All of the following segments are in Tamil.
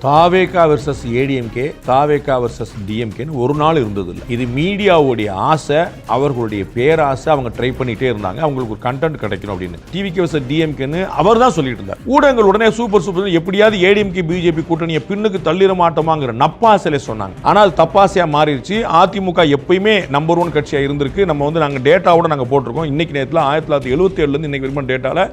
தாவேகா வெர்சஸ் ஏடிஎம்கே, தாவேகா வெர்சஸ் டிஎம்கேன்னு ஒரு நாள் இருந்தது இல்லை. இது மீடியாவுடைய ஆசை, அவர்களுடைய பேராசை. அவங்க ட்ரை பண்ணிட்டே இருந்தாங்க, அவங்களுக்கு ஒரு கண்டென்ட் கிடைக்கணும் அப்படின்னு. டிவிகே வெர்சஸ் டிஎம்கேன்னு அவர் தான் சொல்லிட்டு இருந்தார். ஊடகங்கள் உடனே சூப்பர் எப்படியாவது ஏடிஎம்கே பிஜேபி கூட்டணியை பின்னுக்கு தள்ளிட மாட்டோமாங்கிற நப்பாசையில சொன்னாங்க. ஆனால் தப்பாசையா மாறிடுச்சு. அதிமுக எப்பயுமே நம்பர் 1 கட்சியா இருந்திருக்கு. நம்ம நாங்கள் டேட்டாவோட நாங்கள் போட்டிருக்கோம். இன்னைக்கு நேரத்தில் 1977 இன்னைக்கு வரைக்கும் டேட்டால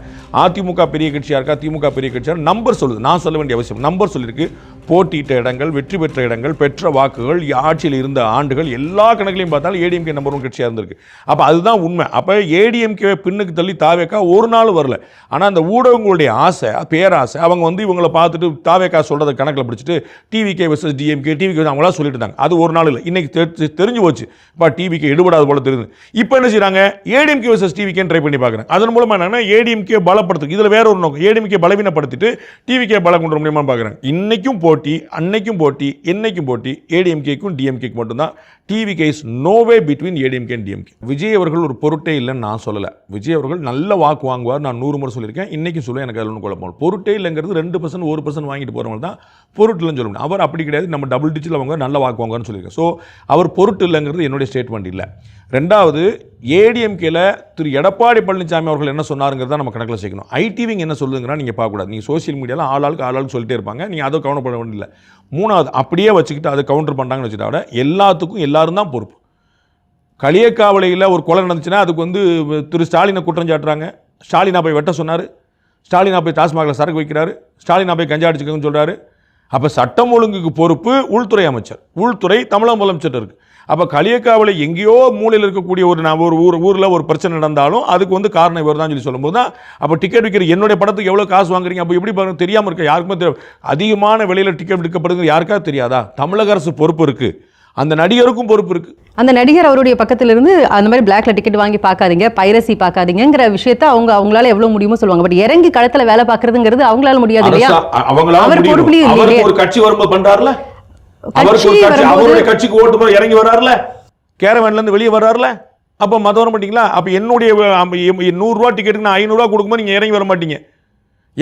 அதிமுக பெரிய கட்சியா இருக்கா, திமுக பெரிய கட்சியா, நம்பர் சொல்லுது. நான் சொல்ல வேண்டிய அவசியம், நம்பர் சொல்லியிருக்கு. போட்டியிட்ட இடங்கள், வெற்றி பெற்ற இடங்கள், பெற்ற வாக்குகள், ஆட்சியில் இருந்த ஆண்டுகள், எல்லா கணக்கிலையும் பார்த்தாலும் ஏடிஎம்கே நம்பர் 1 கட்சியாக இருந்திருக்கு. அப்போ அதுதான் உண்மை. அப்போ ஏடிஎம்கே பின்னுக்கு தள்ளி தாவேகா ஒரு நாள் வரல. ஆனால் அந்த ஊடகங்களுடைய ஆசை, பேராசை, அவங்க இவங்களை பார்த்துட்டு தாவேகா சொல்கிறத கணக்கில் பிடிச்சிட்டு டிவிகே வெர்சஸ் டிஎம்கே, டிவிகே அவங்களா சொல்லிட்டு இருந்தாங்க. அது ஒரு நாள் இல்லை, இன்னைக்கு தெரிஞ்சு போச்சு. இப்போ டிவிகே எடுபடாது போல தெரியுது. இப்போ என்ன செய்யறாங்க, ஏடிஎம்கே வெர்சஸ் டிவிகே ட்ரை பண்ணி பார்க்குறாங்க. அதன் மூலமாக என்னன்னா ஏடிஎம்கே பலப்படுத்து. இதில் வேற ஒரு நோக்கம், ஏடிஎம்கே பலவீனப்படுத்திட்டு டிவிகே பலம் கொண்டு வர முடியுமா பார்க்குறாங்க. இன்னைக்கும் போட்டி, அன்னைக்கும் போட்டி, என்னைக்கும் போட்டி ஏடிஎம்கேக்கும் டிஎம்கேக்கு மட்டும்தான். TVK is no way between ADMK and DMK. Vijay அவர்கள் ஒரு பொருட்டே இல்லைன்னு நான் சொல்லலை. விஜய் அவர்கள் நல்ல வாக்கு வாங்குவார், நான் 100 முறை சொல்லியிருக்கேன். இன்னைக்கும் சொல்ல எனக்கு அதில் ஒன்றும் குழப்பம். பொருட்டே இல்லைங்கிறது 2%, 1% வாங்கிட்டு போகிறவங்க தான் பொருட்டு இல்லைன்னு சொல்ல முடியும். அவர் அப்படி கிடையாது. நம்ம டபுள் டிஜிட்டில் அவங்க நல்ல வாக்கு வாங்குவார்னு சொல்லியிருக்கேன். ஸோ அவர் பொருட்டு இல்லைங்கிறது என்னுடைய ஸ்டேட்மெண்ட் இல்லை. ரெண்டாவது, ஏடிஎம்கேல திரு எடப்பாடி பழனிசாமி அவர்கள் என்ன சொன்னாருங்கிறத நம்ம கணக்கில் சேர்க்கணும். ஐடிவிங் என்ன சொல்லுங்கிறா நீங்கள் பார்க்கக்கூடாது. நீங்கள் சோசியல் மீடியாவில் ஆளாளுக்கு சொல்லிட்டே இருப்பாங்க, நீங்கள் அதை கவுண்டர் பண்ண வேண்டியதில்லை. மூணாவது, அப்படியே வச்சுக்கிட்டு அதை கவுண்டர் பண்ணுறாங்கன்னு வச்சுட்டா விட எல்லாத்துக்கும் எல்லாரும் தான் பொறுப்பு. களியக்காவளையில் ஒரு கொலை நடந்துச்சுன்னா அதுக்கு திரு ஸ்டாலினை குற்றம் சாட்டுறாங்க. ஸ்டாலினா போய் வெட்ட சொன்னார், ஸ்டாலினா போய் டாஸ்மாகில் சரக்கு வைக்கிறாரு, ஸ்டாலினா போய் கஞ்சா அடிச்சுக்கன்னு சொல்கிறாரு. அப்போ சட்டம் ஒழுங்குக்கு பொறுப்பு உள்துறை அமைச்சர், உள்துறை தமிழக முதலமைச்சர் இருக்குது. அப்போ களியக்காவலை எங்கேயோ மூலையில் இருக்கக்கூடிய ஒரு ஊரில் ஒரு பிரச்சனை நடந்தாலும் அதுக்கு காரணம் இவர் தான் சொல்லி சொல்லும்போது தான், அப்போ டிக்கெட் விற்கிற என்னுடைய படத்துக்கு எவ்வளோ காசு வாங்குறீங்க, அப்போ எப்படி பாருங்க, தெரியாமல் இருக்க யாருக்குமே தெரியும். அதிகமான விலையில் டிக்கெட் விற்கப்படுது யாருக்காவது தெரியாதா? தமிழக அரசு பொறுப்பு இருக்குது, அந்த நடிகருக்கும் பொறுப்பு இருக்கு. அந்த நடிகர் அவருடைய பக்கத்துல இருந்து அந்த மாதிரி பிளாக்ல டிக்கெட் வாங்கி பார்க்காதீங்க, பைரசி பார்க்காதீங்கிற விஷயத்த அவங்களால எவ்வளவு முடியுமோ சொல்லுவாங்க. பட் இறங்கி களத்துல வேலை பார்க்கறதுங்கிறது அவங்களால முடியாது இல்லையா? அவங்களால ஒரு கட்சி வரும்போது பண்றாருல, அவருடைய கட்சிக்கு ஓட்டு போய் இறங்கி வர்றாருல, கேரவேன்ல இருந்து வெளியே வர்றாருல. அப்ப மத வர மாட்டீங்களா? அப்ப என்னுடைய 100 ரூபா டிக்கெட்டுக்கு நான் 500 ரூபா கொடுக்கும்போது நீங்க இறங்கி வர மாட்டீங்க.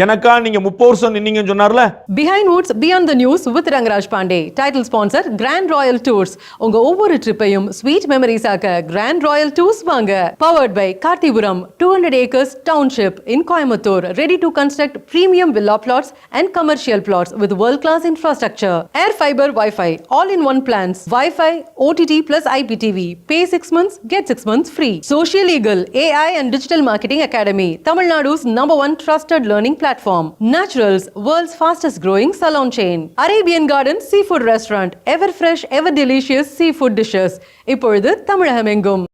எனக்கா நீங்க 30 வருஷம் நின்னீங்கன்னு சொன்னார்ல. Behind Woods Beyond the News with Rangaraj Pandey. Title sponsor Grand Royal Tours. உங்க ஒவ்வொரு ட்ரிப்பையும் ஸ்வீட் மெமரிஸ் ஆக்க Grand Royal Tours வாங்க. Powered by Karthipuram 200 acres township in Coimbatore. Ready to construct premium villa plots and commercial plots with world class infrastructure. Air fiber Wi-Fi all in one plans. Wi-Fi, OTT plus IPTV. Pay 6 months, get 6 months free. Social Eagle AI and Digital Marketing Academy. Tamil Nadu's #1 trusted learning platform. Naturals, world's fastest growing salon chain. Arabian Garden Seafood Restaurant, ever fresh, ever delicious seafood dishes. இப்பொழுது தமிழகமெங்கும்.